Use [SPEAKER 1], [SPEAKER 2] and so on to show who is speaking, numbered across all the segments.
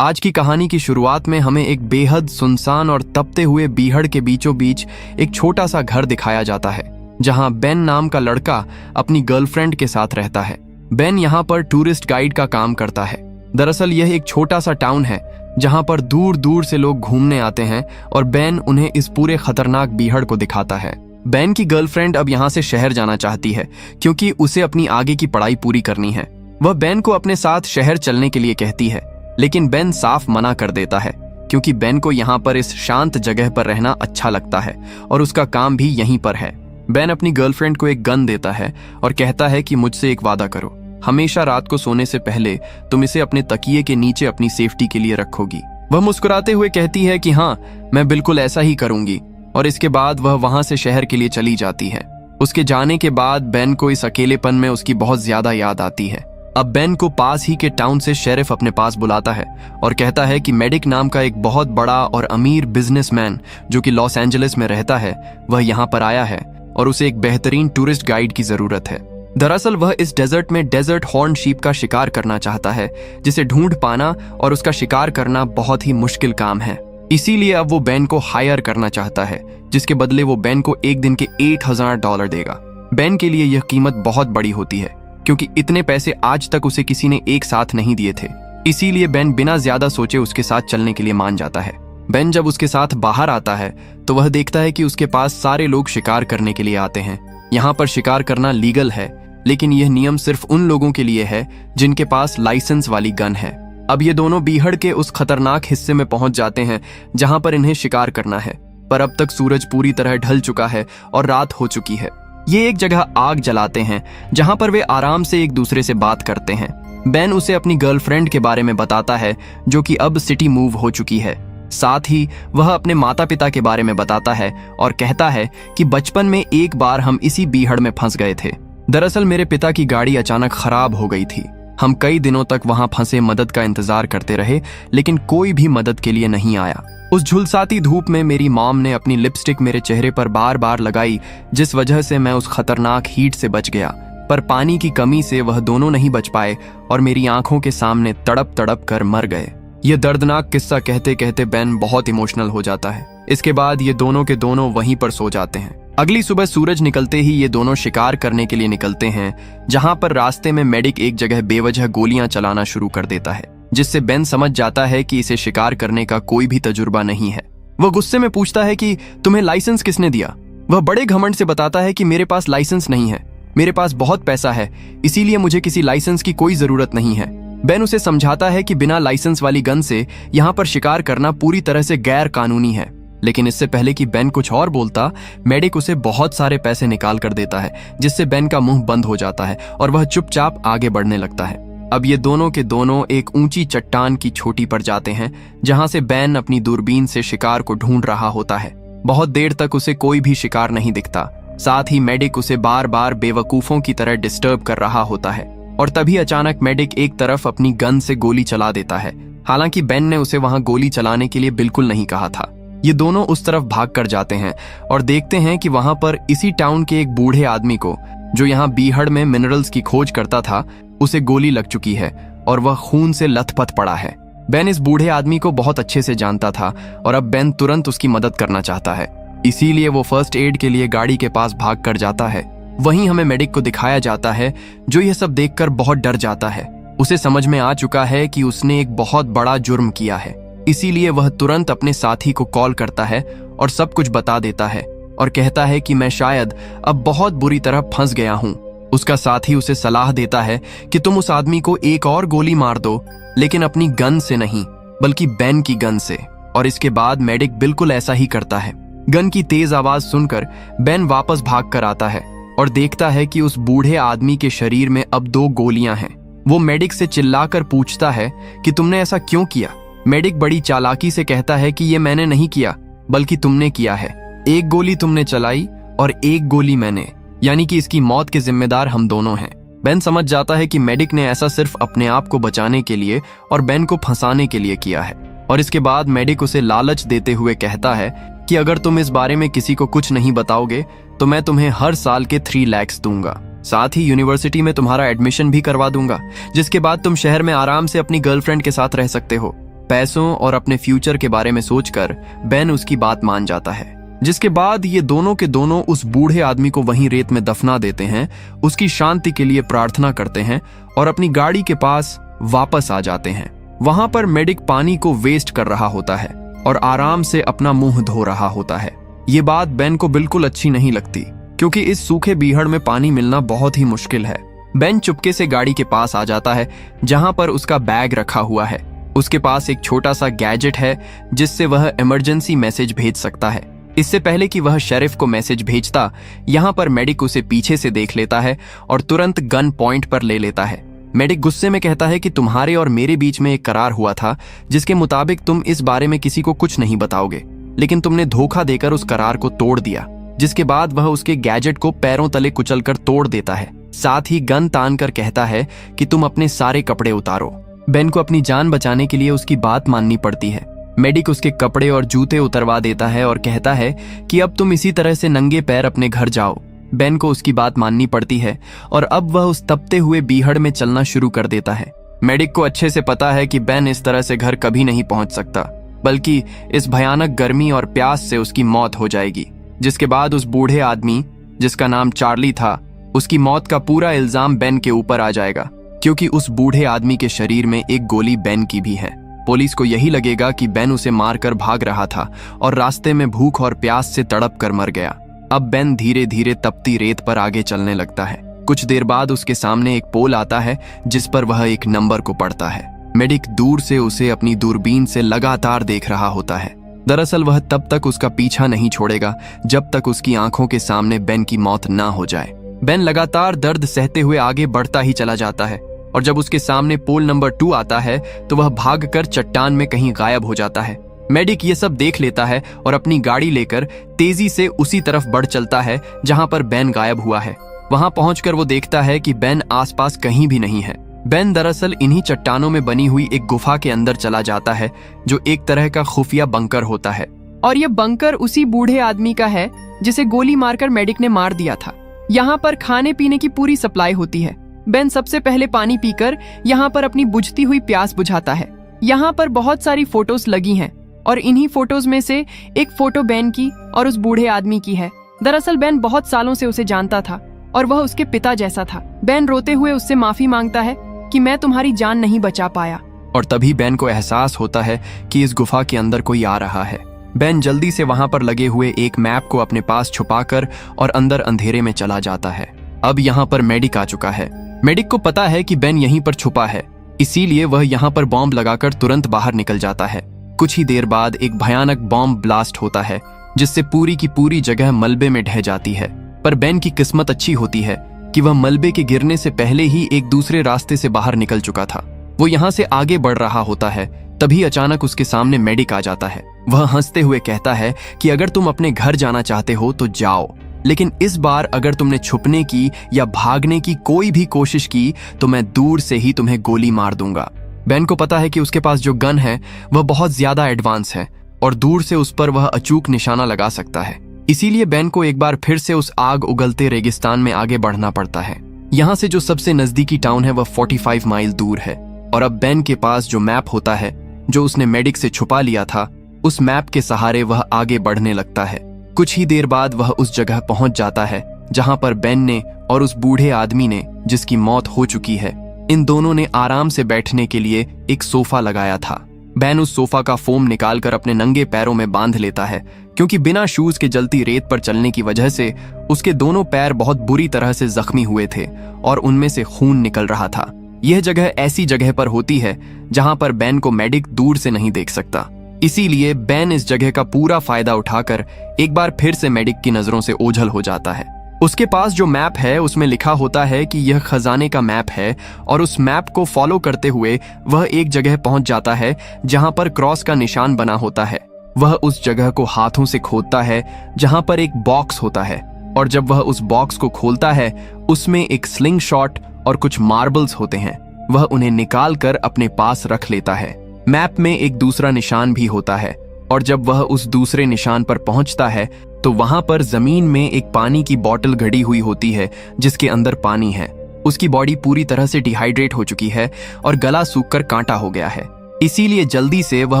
[SPEAKER 1] आज की कहानी की शुरुआत में हमें एक बेहद सुनसान और तपते हुए बीहड़ के बीचों बीच एक छोटा सा घर दिखाया जाता है, जहां बेन नाम का लड़का अपनी गर्लफ्रेंड के साथ रहता है। बेन यहाँ पर टूरिस्ट गाइड का काम करता है। दरअसल यह एक छोटा सा टाउन है जहां पर दूर दूर से लोग घूमने आते हैं और बेन उन्हें इस पूरे खतरनाक बीहड़ को दिखाता है। बेन की गर्लफ्रेंड अब यहाँ से शहर जाना चाहती है क्योंकि उसे अपनी आगे की पढ़ाई पूरी करनी है। वह बेन को अपने साथ शहर चलने के लिए कहती है, लेकिन बेन साफ मना कर देता है क्योंकि बेन को यहाँ पर इस शांत जगह पर रहना अच्छा लगता है और उसका काम भी यहीं पर है। बेन अपनी गर्लफ्रेंड को एक गन देता है और कहता है कि मुझसे एक वादा करो, हमेशा रात को सोने से पहले तुम इसे अपने तकिए के नीचे अपनी सेफ्टी के लिए रखोगी। वह मुस्कुराते हुए कहती है कि हाँ, मैं बिल्कुल ऐसा ही करूंगी, और इसके बाद वह वहां से शहर के लिए चली जाती है। उसके जाने के बाद बेन को इस अकेलेपन में उसकी बहुत ज्यादा याद आती है। अब बेन को पास ही के टाउन से शेरिफ अपने पास बुलाता है और कहता है कि मेडिक नाम का एक बहुत बड़ा और अमीर बिजनेसमैन जो कि लॉस एंजलिस में रहता है, वह यहाँ पर आया है और उसे एक बेहतरीन टूरिस्ट गाइड की जरूरत है। दरअसल वह इस डेजर्ट में डेजर्ट हॉर्न शीप का शिकार करना चाहता है, जिसे ढूंढ पाना और उसका शिकार करना बहुत ही मुश्किल काम है। इसीलिए अब वो बेन को हायर करना चाहता है, जिसके बदले वो बेन को एक दिन के $8,000 देगा। बेन के लिए यह कीमत बहुत बड़ी होती है क्योंकि इतने पैसे आज तक उसे किसी ने एक साथ नहीं दिए थे। इसीलिए बेन बिना ज्यादा सोचे उसके साथ चलने के लिए मान जाता है। बेन जब उसके साथ बाहर आता है तो वह देखता है कि उसके पास सारे लोग शिकार करने के लिए आते हैं। यहाँ पर शिकार करना लीगल है, लेकिन यह नियम सिर्फ उन लोगों के लिए है जिनके पास लाइसेंस वाली गन है। अब ये दोनों बीहड़ के उस खतरनाक हिस्से में पहुंच जाते हैं जहां पर इन्हें शिकार करना है, पर अब तक सूरज पूरी तरह ढल चुका है और रात हो चुकी है। ये एक जगह आग जलाते हैं जहां पर वे आराम से एक दूसरे से बात करते हैं। बेन उसे अपनी गर्लफ्रेंड के बारे में बताता है जो कि अब सिटी मूव हो चुकी है। साथ ही वह अपने माता पिता के बारे में बताता है और कहता है कि बचपन में एक बार हम इसी बीहड़ में फंस गए थे। दरअसल मेरे पिता की गाड़ी अचानक खराब हो गई थी। हम कई दिनों तक वहां फंसे मदद का इंतजार करते रहे, लेकिन कोई भी मदद के लिए नहीं आया। उस झुलसाती धूप में मेरी मॉम ने अपनी लिपस्टिक मेरे चेहरे पर बार बार लगाई, जिस वजह से मैं उस खतरनाक हीट से बच गया, पर पानी की कमी से वह दोनों नहीं बच पाए और मेरी आंखों के सामने तड़प तड़प कर मर गए। ये दर्दनाक किस्सा कहते कहते बेन बहुत इमोशनल हो जाता है। इसके बाद ये दोनों के दोनों वहीं पर सो जाते हैं। अगली सुबह सूरज निकलते ही ये दोनों शिकार करने के लिए निकलते हैं, जहां पर रास्ते में मेडिक एक जगह बेवजह गोलियां चलाना शुरू कर देता है, जिससे बेन समझ जाता है कि इसे शिकार करने का कोई भी तजुर्बा नहीं है। वह गुस्से में पूछता है कि तुम्हें लाइसेंस किसने दिया। वह बड़े घमंड से बताता है कि मेरे पास लाइसेंस नहीं है, मेरे पास बहुत पैसा है, इसीलिए मुझे किसी लाइसेंस की कोई जरूरत नहीं है। बेन उसे समझाता है कि बिना लाइसेंस वाली गन से यहाँ पर शिकार करना पूरी तरह से गैर कानूनी है, लेकिन इससे पहले कि बेन कुछ और बोलता, मेडिक उसे बहुत सारे पैसे निकाल कर देता है, जिससे बेन का मुंह बंद हो जाता है और वह चुपचाप आगे बढ़ने लगता है। अब ये दोनों के दोनों एक ऊंची चट्टान की चोटी पर जाते हैं, जहां से बेन अपनी दूरबीन से शिकार को ढूंढ रहा होता है। बहुत देर तक उसे कोई भी शिकार नहीं दिखता। साथ ही मेडिक उसे बार बार बेवकूफों की तरह डिस्टर्ब कर रहा होता है, और तभी अचानक मेडिक एक तरफ अपनी गन से गोली चला देता है। हालांकि बेन ने उसे वहां गोली चलाने के लिए बिल्कुल नहीं कहा था। ये दोनों उस तरफ भाग कर जाते हैं और देखते हैं कि वहां पर इसी टाउन के एक बूढ़े आदमी को, जो यहाँ बीहड़ में मिनरल्स की खोज करता था, उसे गोली लग चुकी है और वह खून से लथपथ पड़ा है। बेन इस बूढ़े आदमी को बहुत अच्छे से जानता था और अब बेन तुरंत उसकी मदद करना चाहता है। इसीलिए वो फर्स्ट एड के लिए गाड़ी के पास भाग कर जाता है। वहीं हमें मेडिक को दिखाया जाता है, जो यह सब देखकर बहुत डर जाता है। उसे समझ में आ चुका है कि उसने एक बहुत बड़ा जुर्म किया है, इसीलिए वह तुरंत अपने साथी को कॉल करता है और सब कुछ बता देता है और कहता है कि मैं शायद अब बहुत बुरी तरह फंस गया हूँ। उसका साथी उसे सलाह देता है कि तुम उस आदमी को एक और गोली मार दो, लेकिन अपनी गन से नहीं, बल्कि बेन की गन से। और इसके बाद मेडिक बिल्कुल ऐसा ही करता है। गन की तेज आवाज सुनकर बेन वापस भाग कर आता है और देखता है कि उस बूढ़े आदमी के शरीर में अब 2 गोलियां हैं। वो मेडिक से चिल्लाकर पूछता है कि तुमने ऐसा क्यों किया। मेडिक बड़ी चालाकी से कहता है कि ये मैंने नहीं किया, बल्कि तुमने किया है। एक गोली तुमने चलाई और एक गोली मैंने, यानी कि इसकी मौत के जिम्मेदार हम दोनों हैं। बेन समझ जाता है कि मेडिक ने ऐसा सिर्फ अपने आप को बचाने के लिए और बेन को फंसाने के लिए किया है। और इसके बाद मेडिक उसे लालच देते हुए कहता है कि अगर तुम इस बारे में किसी को कुछ नहीं बताओगे तो मैं तुम्हें हर साल के 3 लाख दूंगा। साथ ही यूनिवर्सिटी में तुम्हारा एडमिशन भी करवा दूंगा, जिसके बाद तुम शहर में आराम से अपनी गर्लफ्रेंड के साथ रह सकते हो। पैसों और अपने फ्यूचर के बारे में सोचकर बेन उसकी बात मान जाता है, जिसके बाद ये दोनों के दोनों उस बूढ़े आदमी को वहीं रेत में दफना देते हैं, उसकी शांति के लिए प्रार्थना करते हैं और अपनी गाड़ी के पास वापस आ जाते हैं। वहां पर मेडिक पानी को वेस्ट कर रहा होता है और आराम से अपना मुंह धो रहा होता है। ये बात बेन को बिल्कुल अच्छी नहीं लगती, क्योंकि इस सूखे बीहड़ में पानी मिलना बहुत ही मुश्किल है। बेन चुपके से गाड़ी के पास आ जाता है जहां पर उसका बैग रखा हुआ है। उसके पास एक छोटा सा गैजेट है जिससे वह इमरजेंसी मैसेज भेज सकता है। इससे पहले कि वह शेरिफ को मैसेज भेजता, यहाँ पर मेडिक उसे पीछे से देख लेता है और तुरंत गन पॉइंट पर ले लेता है। मेडिक गुस्से में कहता है कि तुम्हारे और मेरे बीच में एक करार हुआ था जिसके मुताबिक तुम इस बारे में किसी को कुछ नहीं बताओगे, लेकिन तुमने धोखा देकर उस करार को तोड़ दिया। जिसके बाद वह उसके गैजेट को पैरों तले कुचलकर तोड़ देता है, साथ ही गन तान कर कहता है कि तुम अपने सारे कपड़े उतारो। बेन को अपनी जान बचाने के लिए उसकी बात माननी पड़ती है। मेडिक उसके कपड़े और जूते उतरवा देता है और कहता है कि अब तुम इसी तरह से नंगे पैर अपने घर जाओ। बेन को उसकी बात माननी पड़ती है और अब वह उस तपते हुए बीहड़ में चलना शुरू कर देता है। मेडिक को अच्छे से पता है कि बेन इस तरह से घर कभी नहीं पहुंच सकता, बल्कि इस भयानक गर्मी और प्यास से उसकी मौत हो जाएगी। जिसके बाद उस बूढ़े आदमी, जिसका नाम चार्ली था, उसकी मौत का पूरा इल्जाम बेन के ऊपर आ जाएगा, क्योंकि उस बूढ़े आदमी के शरीर में एक गोली बेन की भी है। पुलिस को यही लगेगा कि बेन उसे मारकर भाग रहा था और रास्ते में भूख और प्यास से तड़प कर मर गया। अब बेन धीरे धीरे तपती रेत पर आगे चलने लगता है। कुछ देर बाद उसके सामने एक पोल आता है जिस पर वह एक नंबर को पढ़ता है। मेडिक दूर से उसे अपनी दूरबीन से लगातार देख रहा होता है। दरअसल वह तब तक उसका पीछा नहीं छोड़ेगा जब तक उसकी आंखों के सामने बेन की मौत ना हो जाए। बेन लगातार दर्द सहते हुए आगे बढ़ता ही चला जाता है और जब उसके सामने पोल नंबर 2 आता है तो वह भागकर चट्टान में कहीं गायब हो जाता है। मेडिक ये सब देख लेता है और अपनी गाड़ी लेकर तेजी से उसी तरफ बढ़ चलता है जहां पर बेन गायब हुआ है। वहां पहुंचकर वो देखता है कि बेन आसपास कहीं भी नहीं है। बेन दरअसल इन्हीं चट्टानों में बनी हुई एक गुफा के अंदर चला जाता है, जो एक तरह का खुफिया बंकर होता है।
[SPEAKER 2] और ये बंकर उसी बूढ़े आदमी का है जिसे गोली मारकर मेडिक ने मार दिया था। यहाँ पर खाने पीने की पूरी सप्लाई होती है। बेन सबसे पहले पानी पीकर यहाँ पर अपनी बुझती हुई प्यास बुझाता है। यहाँ पर बहुत सारी फोटोज लगी हैं और इन्हीं फोटोज में से एक फोटो बेन की और उस बूढ़े आदमी की है। दरअसल बेन बहुत सालों से उसे जानता था और वह उसके पिता जैसा था। बेन रोते हुए उससे माफी मांगता है कि मैं तुम्हारी जान नहीं बचा पाया।
[SPEAKER 1] और तभी बेन को एहसास होता है कि इस गुफा के अंदर कोई आ रहा है। बेन जल्दी से वहां पर लगे हुए एक मैप को अपने पास छुपाकर और अंदर अंधेरे में चला जाता है। अब यहाँ पर मेडिक आ चुका है। मेडिक को पता है कि बेन यहीं पर छुपा है, इसीलिए वह यहाँ पर बॉम्ब लगाकर तुरंत बाहर निकल जाता है। कुछ ही देर बाद एक भयानक बॉम्ब ब्लास्ट होता है जिससे पूरी की पूरी जगह मलबे में ढह जाती है। पर बेन की किस्मत अच्छी होती है कि वह मलबे के गिरने से पहले ही एक दूसरे रास्ते से बाहर निकल चुका था। वो यहाँ से आगे बढ़ रहा होता है, तभी अचानक उसके सामने मेडिक आ जाता है। वह हंसते हुए कहता है कि अगर तुम अपने घर जाना चाहते हो तो जाओ, लेकिन इस बार अगर तुमने छुपने की या भागने की कोई भी कोशिश की तो मैं दूर से ही तुम्हें गोली मार दूंगा। बेन को पता है कि उसके पास जो गन है वह बहुत ज्यादा एडवांस है और दूर से उस पर वह अचूक निशाना लगा सकता है। इसीलिए बेन को एक बार फिर से उस आग उगलते रेगिस्तान में आगे बढ़ना पड़ता है। यहाँ से जो सबसे नजदीकी टाउन है वह 45 माइल दूर है और अब बेन के पास जो मैप होता है जो उसने मेडिक से छुपा लिया था, उस मैप के सहारे वह आगे बढ़ने लगता है। कुछ ही देर बाद वह उस जगह पहुंच जाता है जहां पर बेन ने और उस बूढ़े आदमी ने, जिसकी मौत हो चुकी है, इन दोनों ने आराम से बैठने के लिए एक सोफा लगाया था। बेन उस सोफा का फोम निकालकर अपने नंगे पैरों में बांध लेता है, क्योंकि बिना शूज के जलती रेत पर चलने की वजह से उसके दोनों पैर बहुत बुरी तरह से जख्मी हुए थे और उनमें से खून निकल रहा था। यह जगह ऐसी जगह पर होती है जहां पर बेन को मेडिक दूर से नहीं देख सकता। इसीलिए बेन इस जगह का पूरा फायदा उठाकर एक बार फिर से मेडिक की नजरों से ओझल हो जाता है। उसके पास जो मैप है उसमें लिखा होता है कि यह खजाने का मैप है और उस मैप को फॉलो करते हुए वह एक जगह पहुंच जाता है जहां पर क्रॉस का निशान बना होता है। वह उस जगह को हाथों से खोदता है जहां पर एक बॉक्स होता है और जब वह उस बॉक्स को खोलता है उसमें एक स्लिंग शॉट और कुछ मार्बल्स होते हैं। वह उन्हें निकाल कर अपने पास रख लेता है। मैप में एक दूसरा निशान भी होता है और जब वह उस दूसरे निशान पर पहुंचता है तो वहां पर जमीन में एक पानी की बोतल गड़ी हुई होती है जिसके अंदर पानी है। उसकी बॉडी पूरी तरह से डिहाइड्रेट हो चुकी है और गला सूखकर कांटा हो गया है। इसीलिए जल्दी से वह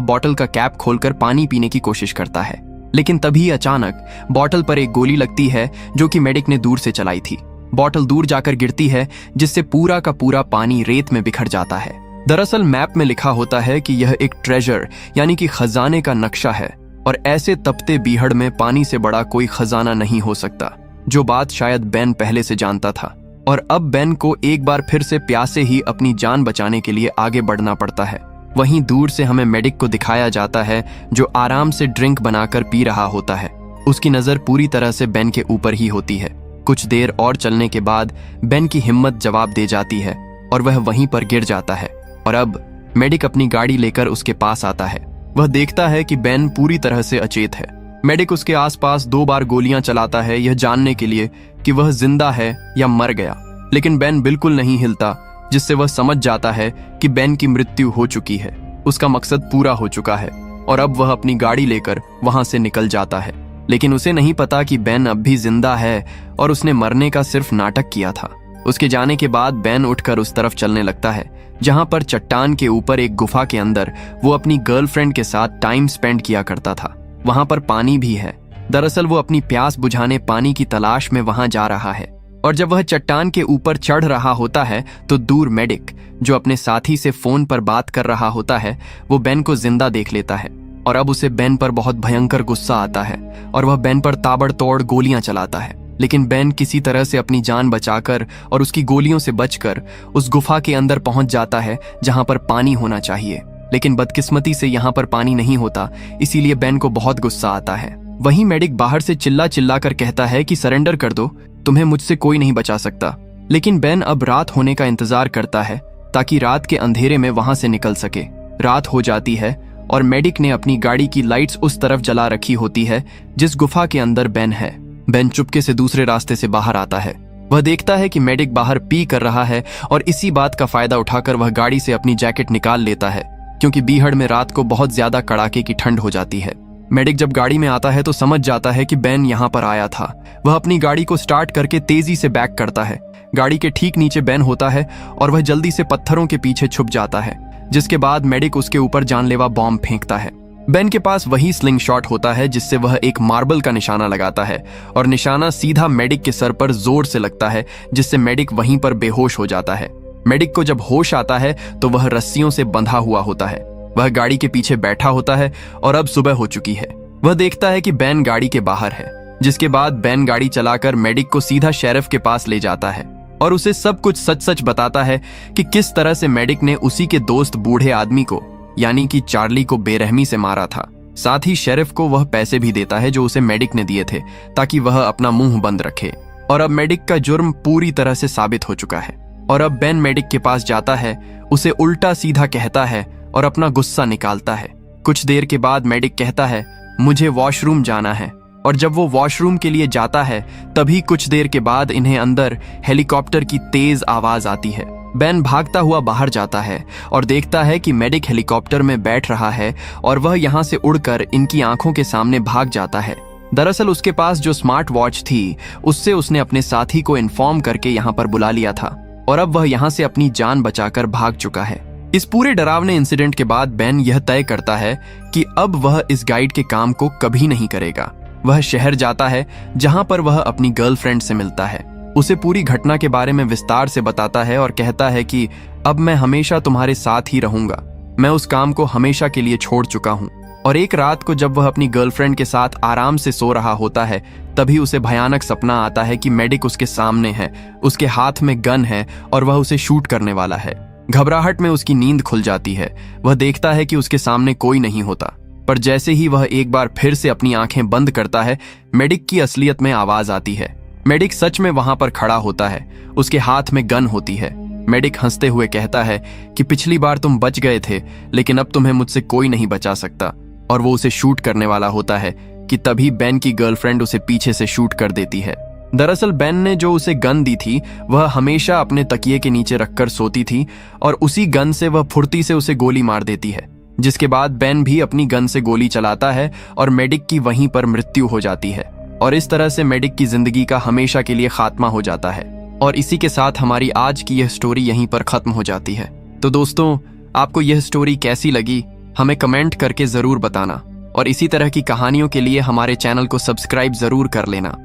[SPEAKER 1] बॉटल का कैप खोलकर पानी पीने की कोशिश करता है, लेकिन तभी अचानक बॉटल पर एक गोली लगती है जो कि मेडिक ने दूर से चलाई थी। बॉटल दूर जाकर गिरती है, जिससे पूरा का पूरा पानी रेत में बिखर जाता है। दरअसल मैप में लिखा होता है कि यह एक ट्रेजर यानी कि खजाने का नक्शा है, और ऐसे तपते बीहड़ में पानी से बड़ा कोई खजाना नहीं हो सकता, जो बात शायद बेन पहले से जानता था। और अब बेन को एक बार फिर से प्यासे ही अपनी जान बचाने के लिए आगे बढ़ना पड़ता है। वहीं दूर से हमें मेडिक को दिखाया जाता है, जो आराम से ड्रिंक बनाकर पी रहा होता है। उसकी नजर पूरी तरह से बेन के ऊपर ही होती है। कुछ देर और चलने के बाद बेन की हिम्मत जवाब दे जाती है और वह वहीं पर गिर जाता है। और अब मेडिक अपनी गाड़ी लेकर उसके पास आता है। वह देखता है कि बेन पूरी तरह से अचेत है। मेडिक उसके आसपास 2 बार गोलियां चलाता है, यह जानने के लिए कि वह जिंदा है या मर गया, लेकिन बेन बिल्कुल नहीं हिलता, जिससे वह समझ जाता है कि बेन की मृत्यु हो चुकी है, उसका मकसद पूरा हो चुका है। और अब वह अपनी गाड़ी लेकर वहां से निकल जाता है। लेकिन उसे नहीं पता कि बेन अब भी जिंदा है और उसने मरने का सिर्फ नाटक किया था। उसके जाने के बाद बेन उठकर उस तरफ चलने लगता है जहां पर चट्टान के ऊपर एक गुफा के अंदर वो अपनी गर्लफ्रेंड के साथ टाइम स्पेंड किया करता था। वहां पर पानी भी है। दरअसल वो अपनी प्यास बुझाने पानी की तलाश में वहां जा रहा है। और जब वह चट्टान के ऊपर चढ़ रहा होता है तो दूर मेडिक, जो अपने साथी से फोन पर बात कर रहा होता है, वो बेन को जिंदा देख लेता है। और अब उसे बेन पर बहुत भयंकर गुस्सा आता है और वह बेन पर ताबड़तोड़ गोलियां चलाता है। लेकिन बेन किसी तरह से अपनी जान बचाकर और उसकी गोलियों से बचकर उस गुफा के अंदर पहुंच जाता है जहां पर पानी होना चाहिए। लेकिन बदकिस्मती से यहाँ पर पानी नहीं होता, इसीलिए बेन को बहुत गुस्सा आता है। वहीं मेडिक बाहर से चिल्ला चिल्ला कर कहता है कि सरेंडर कर दो, तुम्हें मुझसे कोई नहीं बचा सकता। लेकिन बेन अब रात होने का इंतजार करता है ताकि रात के अंधेरे में वहां से निकल सके। रात हो जाती है और मेडिक ने अपनी गाड़ी की लाइट्स उस तरफ जला रखी होती है जिस गुफा के अंदर बेन है। बेन चुपके से दूसरे रास्ते से बाहर आता है। वह देखता है कि मेडिक बाहर पी कर रहा है और इसी बात का फायदा उठाकर वह गाड़ी से अपनी जैकेट निकाल लेता है, क्योंकि बीहड़ में रात को बहुत ज्यादा कड़ाके की ठंड हो जाती है। मेडिक जब गाड़ी में आता है तो समझ जाता है कि बेन यहाँ पर आया था। वह अपनी गाड़ी को स्टार्ट करके तेजी से बैक करता है। गाड़ी के ठीक नीचे बेन होता है और वह जल्दी से पत्थरों के पीछे छुप जाता है, जिसके बाद मेडिक उसके ऊपर जानलेवा बॉम्ब फेंकता है। बेन के पास वही स्लिंग शॉट होता है जिससे वह एक मार्बल का निशाना लगाता है और निशाना सीधा मेडिक के सर पर जोर से लगता है, जिससे मेडिक वहीं पर बेहोश हो जाता है। मेडिक को जब होश आता है तो वह रस्सियों से बंधा हुआ होता है। वह गाड़ी के पीछे बैठा होता है और अब सुबह हो चुकी है। वह देखता है कि बेन गाड़ी के बाहर है, जिसके बाद बेन गाड़ी चलाकर मेडिक को सीधा शेरिफ के पास ले जाता है और उसे सब कुछ सच सच बताता है कि किस तरह से मेडिक ने उसी के दोस्त बूढ़े आदमी को, यानी कि चार्ली को बेरहमी से मारा था। साथ ही शेरिफ को वह पैसे भी देता है जो उसे मेडिक ने दिए थे ताकि वह अपना मुंह बंद रखे। और अब मेडिक का जुर्म पूरी तरह से साबित हो चुका है। और अब बेन मेडिक के पास जाता है, उसे उल्टा सीधा कहता है और अपना गुस्सा निकालता है। कुछ देर के बाद मेडिक कहता है, मुझे वॉशरूम जाना है। और जब वो वॉशरूम के लिए जाता है तभी कुछ देर के बाद इन्हें अंदर हेलीकॉप्टर की तेज आवाज आती है। बेन भागता हुआ बाहर जाता है और देखता है कि मेडिक हेलीकॉप्टर में बैठ रहा है और वह यहाँ से उड़कर इनकी आंखों के सामने भाग जाता है। दरअसल उसके पास जो स्मार्ट वॉच थी उससे उसने अपने साथी को इन्फॉर्म करके यहाँ पर बुला लिया था और अब वह यहाँ से अपनी जान बचाकर भाग चुका है। इस पूरे डरावने इंसिडेंट के बाद बेन यह तय करता है कि अब वह इस गाइड के काम को कभी नहीं करेगा। वह शहर जाता है जहां पर वह अपनी गर्लफ्रेंड से मिलता है, उसे पूरी घटना के बारे में विस्तार से बताता है और कहता है कि अब मैं हमेशा तुम्हारे साथ ही रहूंगा, मैं उस काम को हमेशा के लिए छोड़ चुका हूं। और एक रात को जब वह अपनी गर्लफ्रेंड के साथ आराम से सो रहा होता है तभी उसे भयानक सपना आता है कि मेडिक उसके सामने है, उसके हाथ में गन है और वह उसे शूट करने वाला है। घबराहट में उसकी नींद खुल जाती है। वह देखता है कि उसके सामने कोई नहीं होता, पर जैसे ही वह एक बार फिर से अपनी आंखें बंद करता है मेडिक की असलियत में आवाज आती है। मेडिक सच में वहां पर खड़ा होता है, उसके हाथ में गन होती है। मेडिक हंसते हुए कहता है कि पिछली बार तुम बच गए थे लेकिन अब तुम्हें मुझसे कोई नहीं बचा सकता। और वो उसे शूट करने वाला होता है कि तभी बेन की गर्लफ्रेंड उसे पीछे से शूट कर देती है। दरअसल बेन ने जो उसे गन दी थी वह हमेशा अपने तकिए के नीचे रखकर सोती थी और उसी गन से वह फुर्ती से उसे गोली मार देती है, जिसके बाद बेन भी अपनी गन से गोली चलाता है और मेडिक की वहीं पर मृत्यु हो जाती है। और इस तरह से मेडिक की जिंदगी का हमेशा के लिए खात्मा हो जाता है। और इसी के साथ हमारी आज की यह स्टोरी यहीं पर खत्म हो जाती है। तो दोस्तों, आपको यह स्टोरी कैसी लगी हमें कमेंट करके जरूर बताना और इसी तरह की कहानियों के लिए हमारे चैनल को सब्सक्राइब जरूर कर लेना।